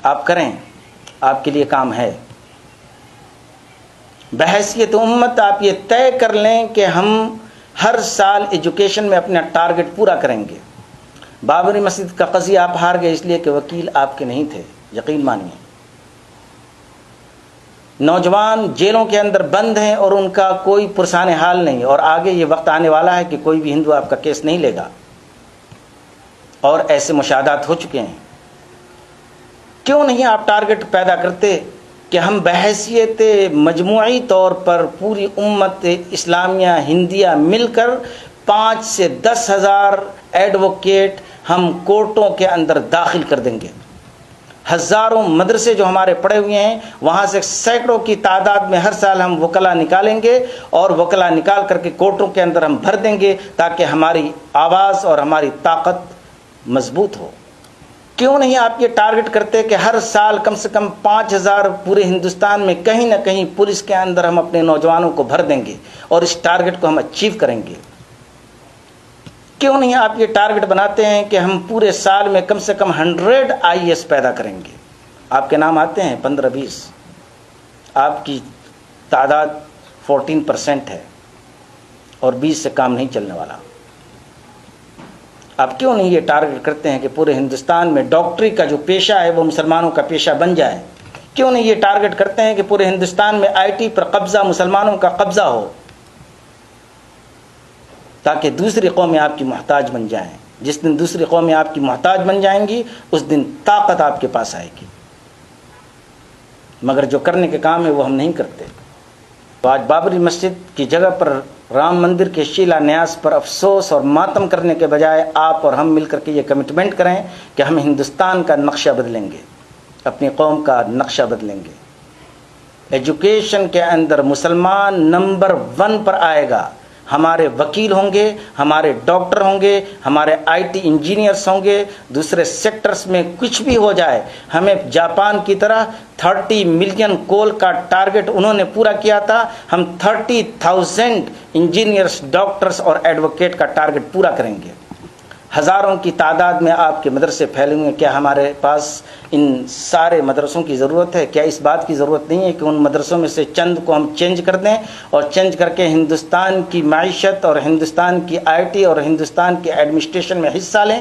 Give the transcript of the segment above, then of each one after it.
آپ کریں، آپ کے لیے کام ہے۔ بحیثیت امت آپ یہ طے کر لیں کہ ہم ہر سال ایجوکیشن میں اپنا ٹارگٹ پورا کریں گے۔ بابری مسجد کا قضیہ آپ ہار گئے اس لیے کہ وکیل آپ کے نہیں تھے، یقین مانیے۔ نوجوان جیلوں کے اندر بند ہیں اور ان کا کوئی پرسان حال نہیں، اور آگے یہ وقت آنے والا ہے کہ کوئی بھی ہندو آپ کا کیس نہیں لے گا، اور ایسے مشاہدات ہو چکے ہیں۔ کیوں نہیں آپ ٹارگٹ پیدا کرتے کہ ہم بحیثیت مجموعی طور پر پوری امت اسلامیہ ہندیہ مل کر 5 سے 10 ہزار ایڈوکیٹ ہم کورٹوں کے اندر داخل کر دیں گے۔ ہزاروں مدرسے جو ہمارے پڑے ہوئے ہیں وہاں سے سینکڑوں کی تعداد میں ہر سال ہم وکلا نکالیں گے، اور وکلا نکال کر کے کورٹوں کے اندر ہم بھر دیں گے تاکہ ہماری آواز اور ہماری طاقت مضبوط ہو۔ کیوں نہیں آپ یہ ٹارگٹ کرتے کہ ہر سال کم سے کم 5000 پورے ہندوستان میں کہیں نہ کہیں پولیس کے اندر ہم اپنے نوجوانوں کو بھر دیں گے، اور اس ٹارگٹ کو ہم اچیو کریں گے؟ کیوں نہیں آپ یہ ٹارگٹ بناتے ہیں کہ ہم پورے سال میں کم سے کم 100 IAS پیدا کریں گے؟ آپ کے نام آتے ہیں 15-20، آپ کی تعداد 14% ہے، اور 20 سے کام نہیں چلنے والا۔ آپ کیوں نہیں یہ ٹارگٹ کرتے ہیں کہ پورے ہندوستان میں ڈاکٹری کا جو پیشہ ہے وہ مسلمانوں کا پیشہ بن جائے؟ کیوں نہیں یہ ٹارگٹ کرتے ہیں کہ پورے ہندوستان میں IT پر قبضہ مسلمانوں کا قبضہ ہو، تاکہ دوسری قومیں آپ کی محتاج بن جائیں؟ جس دن دوسری قومیں آپ کی محتاج بن جائیں گی اس دن طاقت آپ کے پاس آئے گی، مگر جو کرنے کے کام ہے وہ ہم نہیں کرتے۔ تو آج بابری مسجد کی جگہ پر رام مندر کے شیلا نیاز پر افسوس اور ماتم کرنے کے بجائے آپ اور ہم مل کر کے یہ کمٹمنٹ کریں کہ ہم ہندوستان کا نقشہ بدلیں گے، اپنی قوم کا نقشہ بدلیں گے۔ ایجوکیشن کے اندر مسلمان نمبر 1 پر آئے گا۔ ہمارے وکیل ہوں گے، ہمارے ڈاکٹر ہوں گے، ہمارے IT انجینئرس ہوں گے۔ دوسرے سیکٹرز میں کچھ بھی ہو جائے، ہمیں جاپان کی طرح 30 ملین کول کا ٹارگٹ انہوں نے پورا کیا تھا، ہم 30,000 انجینئرس، ڈاکٹرز اور ایڈوکیٹ کا ٹارگٹ پورا کریں گے۔ ہزاروں کی تعداد میں آپ کے مدرسے پھیلے ہوئے ہیں۔ کیا ہمارے پاس ان سارے مدرسوں کی ضرورت ہے؟ کیا اس بات کی ضرورت نہیں ہے کہ ان مدرسوں میں سے چند کو ہم چینج کر دیں، اور چینج کر کے ہندوستان کی معیشت اور ہندوستان کی IT اور ہندوستان کی ایڈمنسٹریشن میں حصہ لیں؟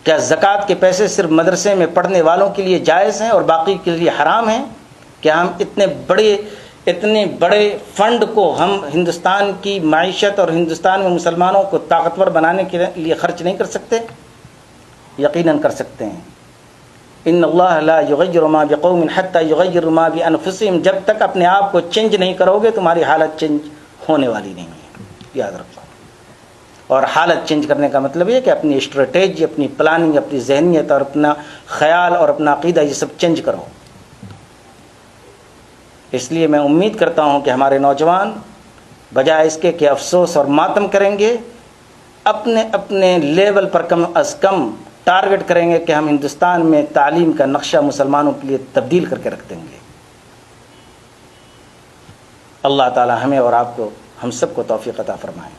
کیا زکوٰۃ کے پیسے صرف مدرسے میں پڑھنے والوں کے لیے جائز ہیں اور باقی کے لیے حرام ہیں؟ کیا ہم اتنے بڑے فنڈ کو ہم ہندوستان کی معیشت اور ہندوستان میں مسلمانوں کو طاقتور بنانے کے لیے خرچ نہیں کر سکتے؟ یقیناً کر سکتے ہیں۔ ان اللہ لا یغیر ما بقوم حتی یغیروا ما بانفسہم، جب تک اپنے آپ کو چینج نہیں کرو گے تمہاری حالت چینج ہونے والی نہیں ہے، یاد رکھو۔ اور حالت چینج کرنے کا مطلب یہ کہ اپنی اسٹریٹجی، اپنی پلاننگ، اپنی ذہنیت اور اپنا خیال اور اپنا عقیدہ یہ سب چینج کرو۔ اس لیے میں امید کرتا ہوں کہ ہمارے نوجوان بجائے اس کے کہ افسوس اور ماتم کریں گے، اپنے اپنے لیول پر کم از کم ٹارگٹ کریں گے کہ ہم ہندوستان میں تعلیم کا نقشہ مسلمانوں کے لیے تبدیل کر کے رکھ دیں گے۔ اللہ تعالی ہمیں اور آپ کو، ہم سب کو توفیق عطا فرمائے۔